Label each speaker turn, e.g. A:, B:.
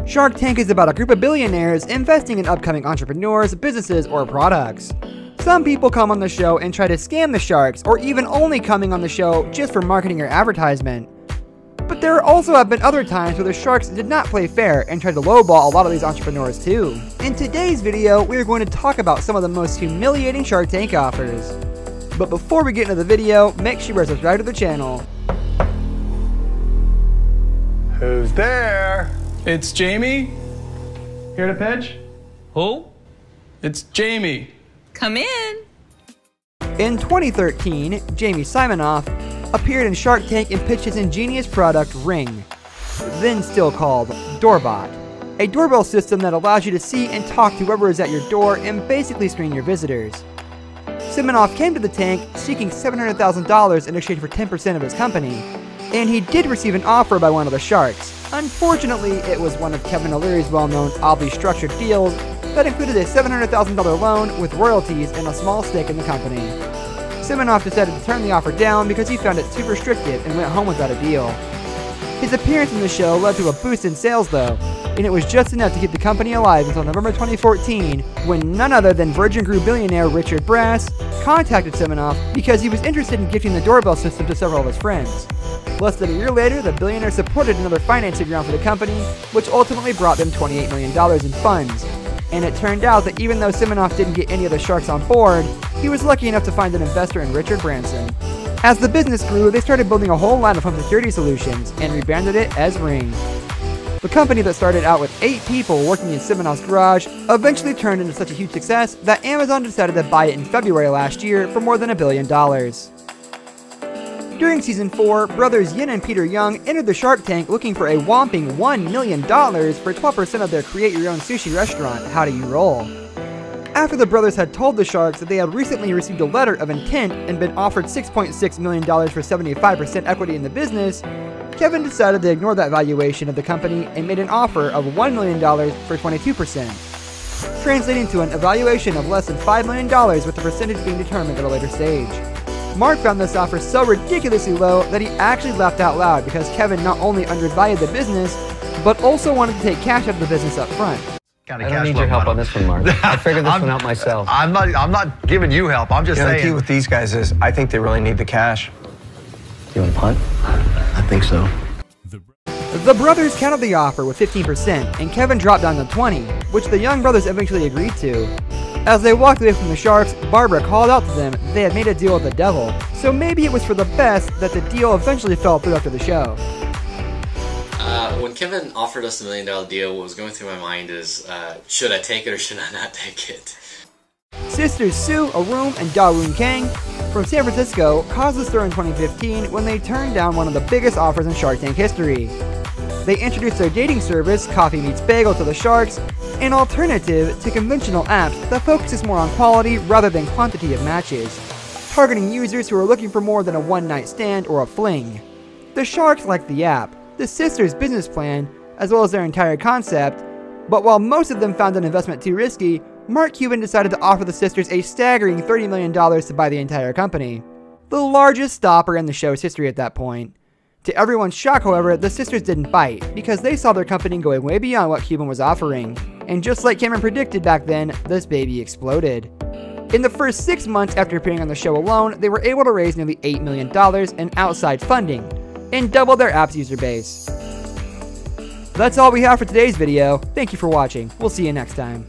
A: Shark Tank is about a group of billionaires investing in upcoming entrepreneurs, businesses, or products. Some people come on the show and try to scam the sharks, or even only coming on the show just for marketing or advertisement. But there also have been other times where the sharks did not play fair and tried to lowball a lot of these entrepreneurs too. In today's video, we are going to talk about some of the most humiliating Shark Tank offers. But before we get into the video, make sure you subscribe to the channel.
B: Who's there? It's Jamie. Here to pitch?
C: Who?
B: It's Jamie.
D: Come in.
A: In 2013, Jamie Simonoff appeared in Shark Tank and pitched his ingenious product, Ring, then still called Doorbot, a doorbell system that allows you to see and talk to whoever is at your door and basically screen your visitors. Simonoff came to the tank seeking $700,000 in exchange for 10% of his company, and he did receive an offer by one of the sharks. Unfortunately, it was one of Kevin O'Leary's well-known oddly structured deals that included a $700,000 loan with royalties and a small stake in the company. Simonoff decided to turn the offer down because he found it too restrictive and went home without a deal. His appearance in the show led to a boost in sales though, and it was just enough to keep the company alive until November 2014, when none other than Virgin Group billionaire Richard Brass contacted Simonoff because he was interested in gifting the doorbell system to several of his friends. Less than a year later, the billionaire supported another financing round for the company, which ultimately brought them $28 million in funds. And it turned out that even though Simonoff didn't get any of the sharks on board, he was lucky enough to find an investor in Richard Branson. As the business grew, they started building a whole line of home security solutions and rebranded it as Ring. The company that started out with 8 people working in Simonoff's garage eventually turned into such a huge success that Amazon decided to buy it in February last year for more than $1 billion. During Season 4, brothers Yin and Peter Young entered the Shark Tank looking for a whopping $1 million for 12% of their Create Your Own Sushi restaurant, How Do You Roll? After the brothers had told the sharks that they had recently received a letter of intent and been offered $6.6 million for 75% equity in the business, Kevin decided to ignore that valuation of the company and made an offer of $1 million for 22%, translating to an evaluation of less than $5 million with the percentage being determined at a later stage. Mark found this offer so ridiculously low that he actually laughed out loud because Kevin not only undervalued the business, but also wanted to take cash out of the business up front.
E: I don't need your help on this one, Mark. I figured this one out myself.
F: I'm not giving you help. I'm just saying.
G: The key with these guys is I think they really need the cash.
E: You want to punt?
G: I think so.
A: The brothers countered the offer with 15%, and Kevin dropped down to 20%, which the Young brothers eventually agreed to. As they walked away from the sharks, Barbara called out to them that they had made a deal with the devil, so maybe it was for the best that the deal eventually fell through after the show.
H: When Kevin offered us the $1 million deal, what was going through my mind is, should I take it or should I not take it?
A: Sisters Sue, Arum, and Dawoon Kang from San Francisco caused the stir in 2015 when they turned down one of the biggest offers in Shark Tank history. They introduced their dating service, Coffee Meets Bagel, to the sharks, an alternative to conventional apps that focuses more on quality rather than quantity of matches, targeting users who are looking for more than a one-night stand or a fling. The sharks liked the app, the sisters' business plan, as well as their entire concept, but while most of them found an investment too risky, Mark Cuban decided to offer the sisters a staggering $30 million to buy the entire company, the largest stopper in the show's history at that point. To everyone's shock, however, the sisters didn't bite, because they saw their company going way beyond what Cuban was offering. And just like Cameron predicted back then, this baby exploded. In the first 6 months after appearing on the show alone, they were able to raise nearly $8 million in outside funding, and double their app's user base. That's all we have for today's video. Thank you for watching. We'll see you next time.